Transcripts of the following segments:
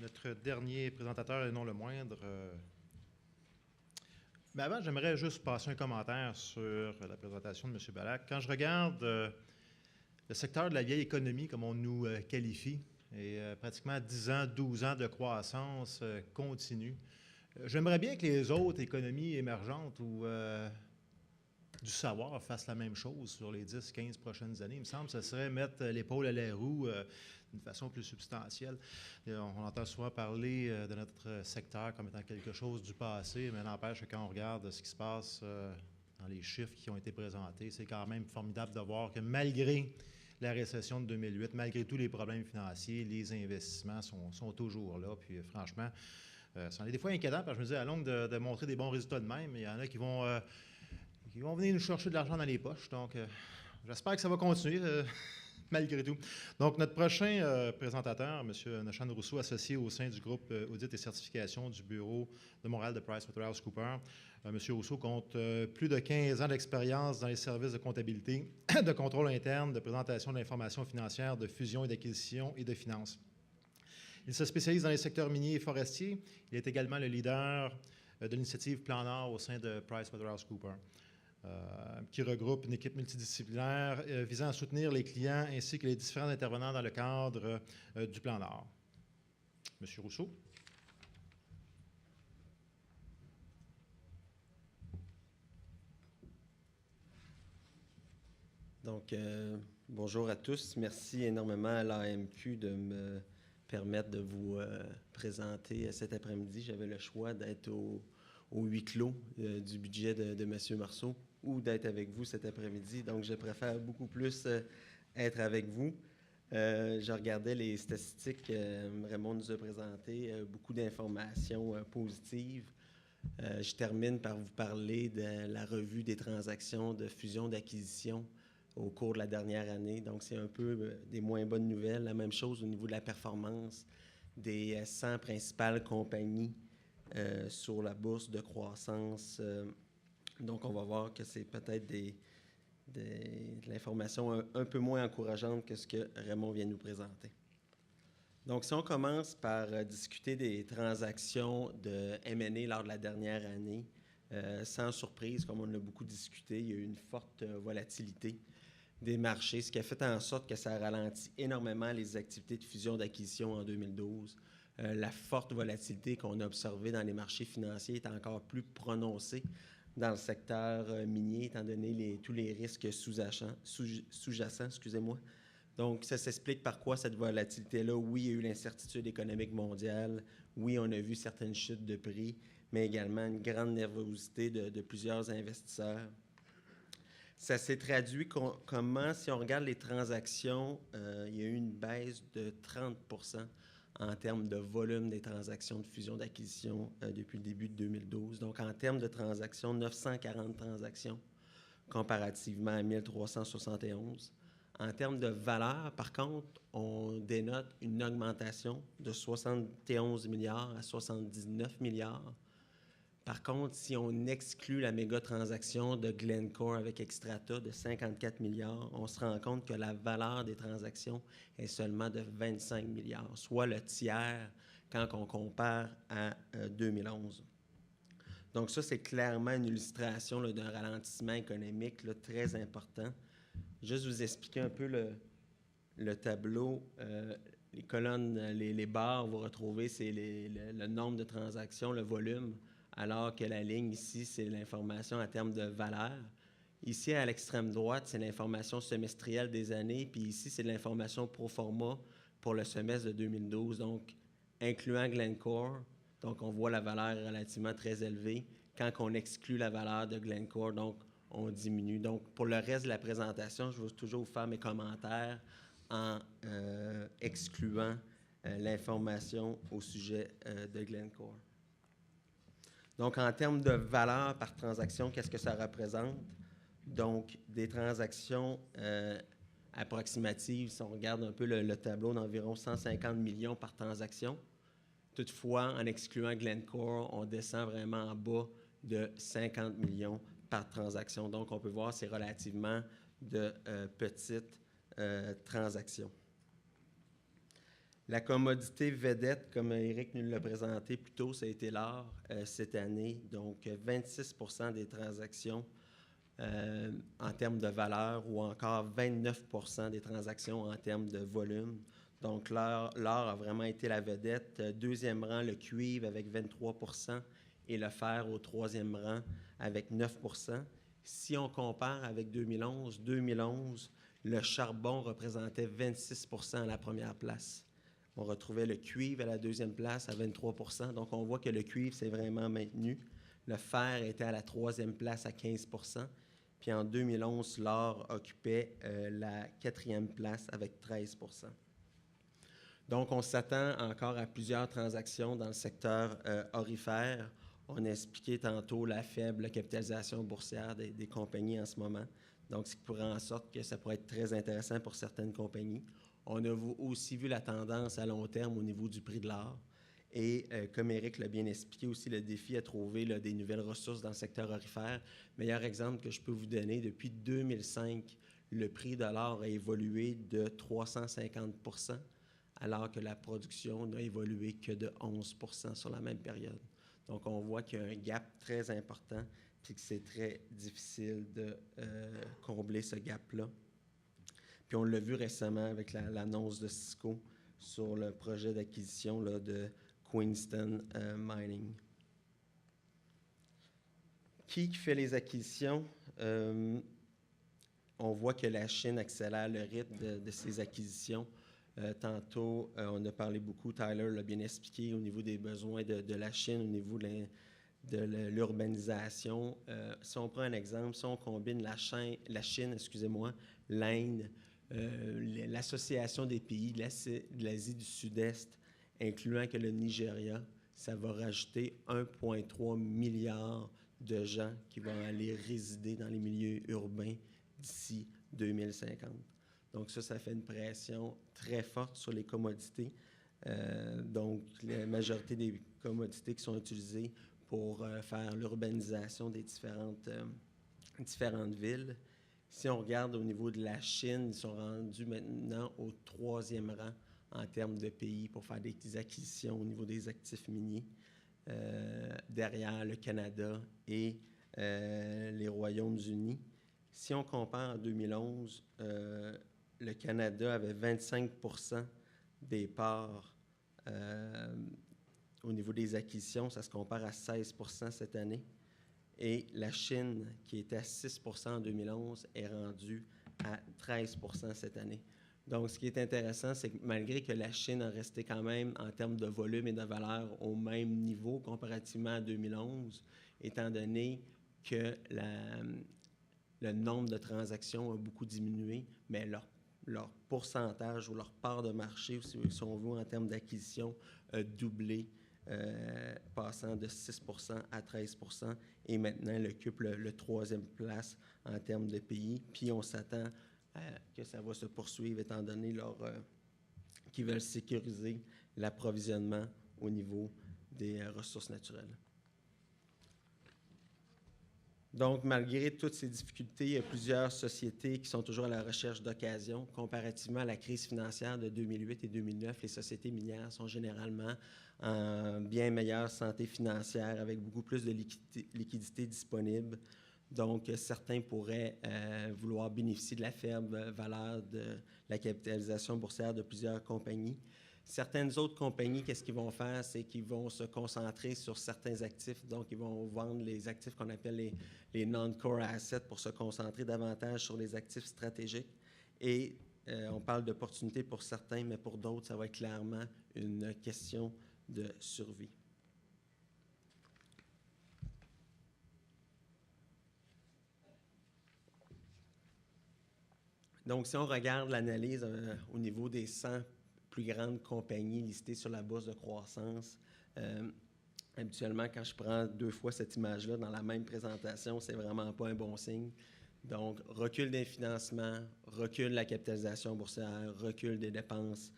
notre dernier présentateur et non le moindre. Mais avant, j'aimerais juste passer un commentaire sur la présentation de M. Ballack. Quand je regarde le secteur de la vieille économie, comme on nous qualifie, et pratiquement 10 ans, 12 ans de croissance continue, j'aimerais bien que les autres économies émergentes ou du savoir fassent la même chose sur les 10-15 prochaines années. Il me semble que ce serait mettre l'épaule à la roue d'une façon plus substantielle. On entend souvent parler de notre secteur comme étant quelque chose du passé, mais n'empêche que quand on regarde ce qui se passe dans les chiffres qui ont été présentés, c'est quand même formidable de voir que malgré la récession de 2008, malgré tous les problèmes financiers, les investissements sont toujours là. Puis franchement, c'en est des fois inquiétant, parce que je me dis, à longue de montrer des bons résultats de même, il y en a qui vont venir nous chercher de l'argent dans les poches. Donc, j'espère que ça va continuer, malgré tout. Donc, notre prochain présentateur, M. Nashan Rousseau, associé au sein du groupe Audit et Certification du bureau de Montréal de PricewaterhouseCoopers. M. Rousseau compte plus de 15 ans d'expérience dans les services de comptabilité, de contrôle interne, de présentation d'informations financières, de fusion et d'acquisition et de finances. Il se spécialise dans les secteurs miniers et forestiers. Il est également le leader de l'initiative Plan Nord au sein de PricewaterhouseCoopers. Qui regroupe une équipe multidisciplinaire visant à soutenir les clients ainsi que les différents intervenants dans le cadre du Plan Nord. Monsieur Rousseau. Donc, bonjour à tous. Merci énormément à l'AMQ de me permettre de vous présenter cet après-midi. J'avais le choix d'être au huis clos du budget de M. Marceau ou d'être avec vous cet après-midi. Donc, je préfère beaucoup plus être avec vous. Je regardais les statistiques. Raymond nous a présenté beaucoup d'informations positives. Je termine par vous parler de la revue des transactions de fusion d'acquisition au cours de la dernière année. Donc, c'est un peu des moins bonnes nouvelles. La même chose au niveau de la performance des 100 principales compagnies sur la bourse de croissance. Donc, on va voir que c'est peut-être de l'information un peu moins encourageante que ce que Raymond vient nous présenter. Donc, si on commence par discuter des transactions de M&A lors de la dernière année, sans surprise, comme on a beaucoup discuté, il y a eu une forte volatilité des marchés, ce qui a fait en sorte que ça a ralenti énormément les activités de fusion d'acquisition en 2012. La forte volatilité qu'on a observée dans les marchés financiers est encore plus prononcée dans le secteur minier, étant donné tous les risques sous-jacents, excusez-moi. Donc, ça s'explique par quoi cette volatilité-là? Oui, il y a eu l'incertitude économique mondiale. Oui, on a vu certaines chutes de prix, mais également une grande nervosité de plusieurs investisseurs. Ça s'est traduit comment, si on regarde les transactions, il y a eu une baisse de 30 % en termes de volume des transactions de fusion d'acquisition depuis le début de 2012. Donc, en termes de transactions, 940 transactions comparativement à 1371. En termes de valeur, par contre, on dénote une augmentation de 71 milliards à 79 milliards. Par contre, si on exclut la méga transaction de Glencore avec Xstrata de 54 milliards, on se rend compte que la valeur des transactions est seulement de 25 milliards, soit le tiers quand on compare à 2011. Donc ça, c'est clairement une illustration d'un ralentissement économique très important. Juste vous expliquer un peu le tableau. Les colonnes, les barres, vous retrouvez, c'est le nombre de transactions, le volume, alors que la ligne ici, c'est l'information en termes de valeur. Ici, à l'extrême droite, c'est l'information semestrielle des années, puis ici, c'est l'information pro forma pour le semestre de 2012, donc incluant Glencore. Donc, on voit la valeur relativement très élevée. Quand on exclut la valeur de Glencore, donc, on diminue. Donc, pour le reste de la présentation, je vais toujours faire mes commentaires en excluant l'information au sujet de Glencore. Donc, en termes de valeur par transaction, qu'est-ce que ça représente? Donc, des transactions approximatives, si on regarde un peu le tableau, d'environ 150 millions par transaction. Toutefois, en excluant Glencore, on descend vraiment en bas de 50 millions par transaction. Donc, on peut voir c'est relativement de petites transactions. La commodité vedette, comme Éric nous l'a présenté plus tôt, ça a été l'or cette année. Donc, 26 % des transactions en termes de valeur ou encore 29 % des transactions en termes de volume. Donc, l'or a vraiment été la vedette. Deuxième rang, le cuivre avec 23 % et le fer au troisième rang avec 9 %. Si on compare avec 2011, le charbon représentait 26 % à la première place. On retrouvait le cuivre à la deuxième place à 23 %. Donc, on voit que le cuivre s'est vraiment maintenu. Le fer était à la troisième place à 15 %. Puis en 2011, l'or occupait la quatrième place avec 13 %. Donc, on s'attend encore à plusieurs transactions dans le secteur aurifère. On a expliqué tantôt la faible capitalisation boursière des compagnies en ce moment. Donc, ce qui pourrait en sorte que ça pourrait être très intéressant pour certaines compagnies. On a aussi vu la tendance à long terme au niveau du prix de l'or. Et comme Éric l'a bien expliqué aussi, le défi à trouver des nouvelles ressources dans le secteur aurifère. Meilleur exemple que je peux vous donner, depuis 2005, le prix de l'or a évolué de 350 %, alors que la production n'a évolué que de 11 % sur la même période. Donc, on voit qu'il y a un gap très important puis que c'est très difficile de combler ce gap-là. Puis on l'a vu récemment avec l'annonce de Cisco sur le projet d'acquisition de Queenston Mining. Qui fait les acquisitions? On voit que la Chine accélère le rythme de ses acquisitions. Tantôt, on a parlé beaucoup, Tyler l'a bien expliqué, au niveau des besoins de la Chine, au niveau de l'urbanisation. Si on prend un exemple, si on combine la Chine, l'Inde, l'Association des pays de l'Asie du Sud-Est, incluant que le Nigeria, ça va rajouter 1,3 milliard de gens qui vont aller résider dans les milieux urbains d'ici 2050. Donc ça fait une pression très forte sur les commodités. Donc la majorité des commodités qui sont utilisées pour faire l'urbanisation des différentes villes. Si on regarde au niveau de la Chine, ils sont rendus maintenant au 3e rang en termes de pays pour faire des acquisitions au niveau des actifs miniers, derrière le Canada et les Royaumes-Unis. Si on compare en 2011, le Canada avait 25 % des parts au niveau des acquisitions. Ça se compare à 16 % cette année. Et la Chine, qui était à 6 % en 2011, est rendue à 13 % cette année. Donc, ce qui est intéressant, c'est que malgré que la Chine a resté quand même en termes de volume et de valeur au même niveau comparativement à 2011, étant donné que le nombre de transactions a beaucoup diminué, mais leur pourcentage ou leur part de marché, si on veut, en termes d'acquisition, a doublé, passant de 6 % à 13 % et maintenant elle occupe le 3e place en termes de pays. Puis on s'attend que ça va se poursuivre étant donné qu'ils veulent sécuriser l'approvisionnement au niveau des ressources naturelles. Donc, malgré toutes ces difficultés, il y a plusieurs sociétés qui sont toujours à la recherche d'occasions. Comparativement à la crise financière de 2008 et 2009, les sociétés minières sont généralement en bien meilleure santé financière, avec beaucoup plus de liquidités disponibles. Donc, certains pourraient vouloir bénéficier de la faible valeur de la capitalisation boursière de plusieurs compagnies. Certaines autres compagnies, qu'est-ce qu'ils vont faire? C'est qu'ils vont se concentrer sur certains actifs. Donc, ils vont vendre les actifs qu'on appelle les non-core assets pour se concentrer davantage sur les actifs stratégiques. Et on parle d'opportunités pour certains, mais pour d'autres, ça va être clairement une question de survie. Donc, si on regarde l'analyse au niveau des 100 plus grandes compagnies listées sur la bourse de croissance, habituellement, quand je prends 2 fois cette image-là dans la même présentation, c'est vraiment pas un bon signe. Donc, recul des financements, recul de la capitalisation boursière, recul des dépenses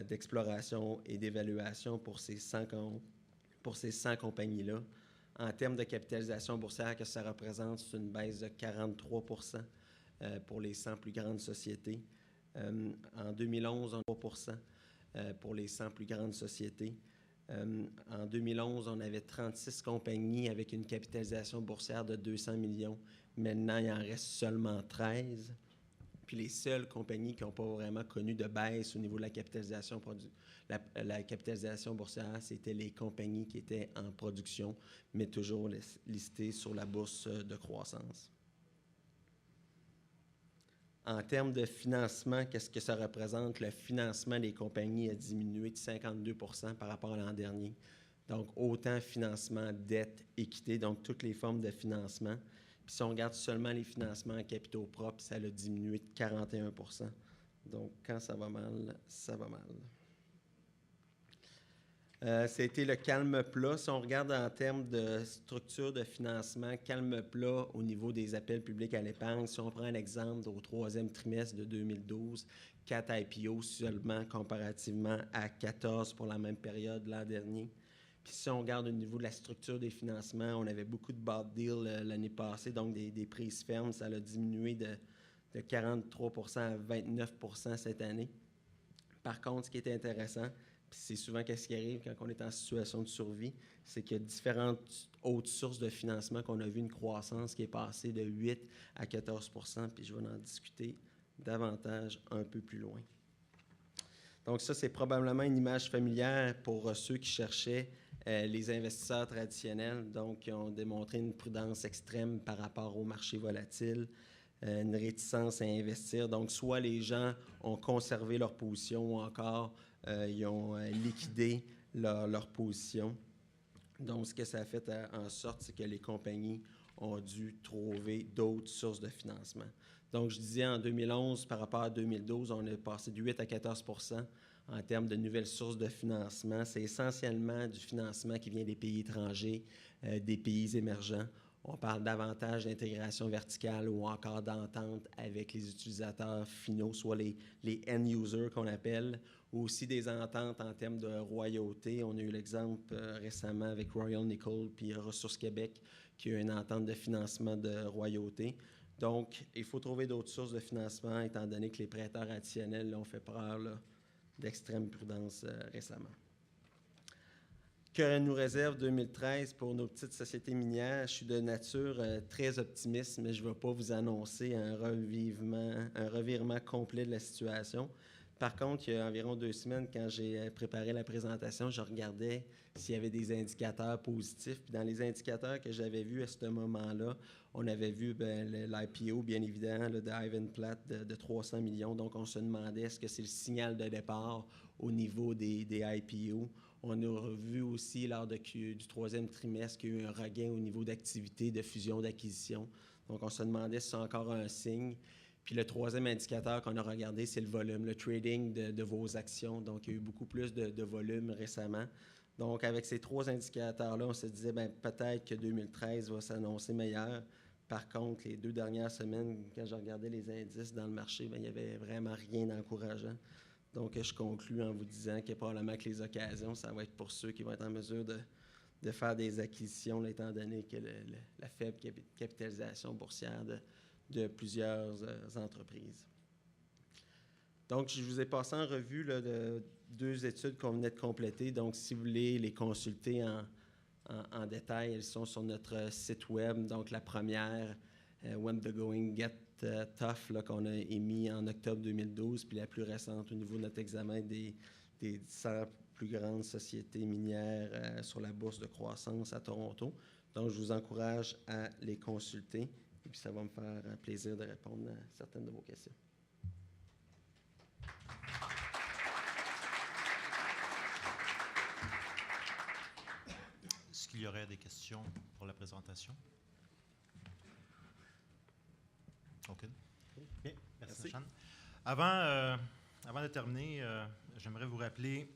d'exploration et d'évaluation pour ces 100 compagnies-là. En termes de capitalisation boursière, que ça représente, c'est une baisse de 43 % pour les 100 plus grandes sociétés. En 2011, on a 3 %. pour les 100 plus grandes sociétés. En 2011, on avait 36 compagnies avec une capitalisation boursière de 200 millions. Maintenant, il en reste seulement 13. Puis les seules compagnies qui n'ont pas vraiment connu de baisse au niveau de la capitalisation, la capitalisation boursière, c'était les compagnies qui étaient en production, mais toujours listées sur la bourse de croissance. En termes de financement, qu'est-ce que ça représente? Le financement des compagnies a diminué de 52% par rapport à l'an dernier. Donc, autant financement, dette, équité, donc toutes les formes de financement. Puis si on regarde seulement les financements en capitaux propres, ça a diminué de 41%. Donc, quand ça va mal, ça va mal. C'était le calme plat. Si on regarde en termes de structure de financement, calme plat au niveau des appels publics à l'épargne, si on prend un exemple au troisième trimestre de 2012, 4 IPO seulement comparativement à 14 pour la même période l'an dernier. Puis si on regarde au niveau de la structure des financements, on avait beaucoup de bad deals l'année passée, donc des prises fermes, ça a diminué de 43% à 29% cette année. Par contre, ce qui est intéressant, puis c'est souvent ce qui arrive quand on est en situation de survie, c'est qu'il y a différentes autres sources de financement qu'on a vu une croissance qui est passée de 8 à 14%, puis je vais en discuter davantage un peu plus loin. Donc ça, c'est probablement une image familière pour ceux qui cherchaient les investisseurs traditionnels, donc qui ont démontré une prudence extrême par rapport au marché volatile, une réticence à investir. Donc, soit les gens ont conservé leur position ou encore ils ont liquidé leur position. Donc, ce que ça a fait en sorte, c'est que les compagnies ont dû trouver d'autres sources de financement. Donc, je disais en 2011, par rapport à 2012, on est passé de 8 à 14% en termes de nouvelles sources de financement. C'est essentiellement du financement qui vient des pays étrangers, des pays émergents. On parle davantage d'intégration verticale ou encore d'entente avec les utilisateurs finaux, soit les end-users qu'on appelle, ou aussi des ententes en termes de royauté. On a eu l'exemple récemment avec Royal Nickel puis Ressources Québec qui a eu une entente de financement de royauté. Donc, il faut trouver d'autres sources de financement étant donné que les prêteurs additionnels ont fait preuve d'extrême prudence récemment. Que nous réserve 2013 pour nos petites sociétés minières? Je suis de nature très optimiste, mais je ne vais pas vous annoncer un revirement complet de la situation. Par contre, il y a environ 2 semaines, quand j'ai préparé la présentation, je regardais s'il y avait des indicateurs positifs. Puis dans les indicateurs que j'avais vus à ce moment-là, on avait vu l'IPO, bien évidemment, de Ivan Platt de 300 millions. Donc, on se demandait est-ce que c'est le signal de départ au niveau des IPO. On a vu aussi lors du troisième trimestre qu'il y a eu un regain au niveau d'activité, de fusion, d'acquisition. Donc, on se demandait si c'est encore un signe. Puis le troisième indicateur qu'on a regardé, c'est le volume, le trading de vos actions. Donc, il y a eu beaucoup plus de volume récemment. Donc, avec ces 3 indicateurs-là, on se disait peut-être que 2013 va s'annoncer meilleur. Par contre, les 2 dernières semaines, quand je regardais les indices dans le marché, il n'y avait vraiment rien d'encourageant. Donc, je conclus en vous disant que probablement que les occasions, ça va être pour ceux qui vont être en mesure de faire des acquisitions, là, étant donné que la faible capitalisation boursière de plusieurs entreprises. Donc, je vous ai passé en revue là, de 2 études qu'on venait de compléter. Donc, si vous voulez les consulter en détail, elles sont sur notre site web. Donc, la première, When the Going Get Tough, qu'on a émis en octobre 2012, puis la plus récente au niveau de notre examen des 100 plus grandes sociétés minières sur la bourse de croissance à Toronto. Donc, je vous encourage à les consulter. Et puis, ça va me faire plaisir de répondre à certaines de vos questions. Est-ce qu'il y aurait des questions pour la présentation? OK. Bien, merci. Nashan. Avant de terminer, j'aimerais vous rappeler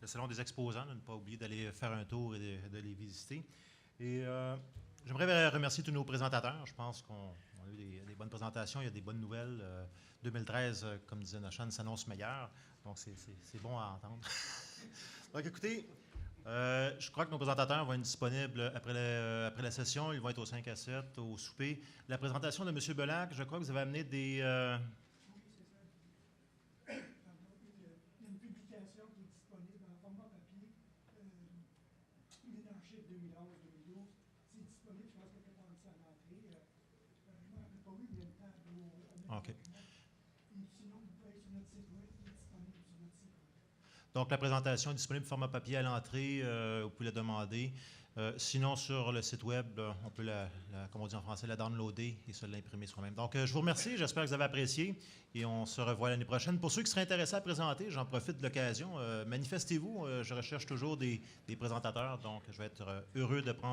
le Salon des exposants, de ne pas oublier d'aller faire un tour et de les visiter. Et j'aimerais remercier tous nos présentateurs. Je pense qu'on a eu des bonnes présentations, il y a des bonnes nouvelles. 2013, comme disait Nashan, s'annonce meilleur. Donc, c'est bon à entendre. Donc, écoutez, je crois que nos présentateurs vont être disponibles après la session. Ils vont être au 5 à 7, au souper. La présentation de M. Belac, je crois que vous avez amené des... Oui, c'est ça. Il y a une publication OK. Donc, la présentation est disponible format papier à l'entrée. Vous pouvez la demander. Sinon, sur le site web, on peut, comme on dit en français, la downloader et se l'imprimer soi-même. Donc, je vous remercie. J'espère que vous avez apprécié et on se revoit l'année prochaine. Pour ceux qui seraient intéressés à présenter, j'en profite de l'occasion. Manifestez-vous. Je recherche toujours des présentateurs, donc je vais être heureux de prendre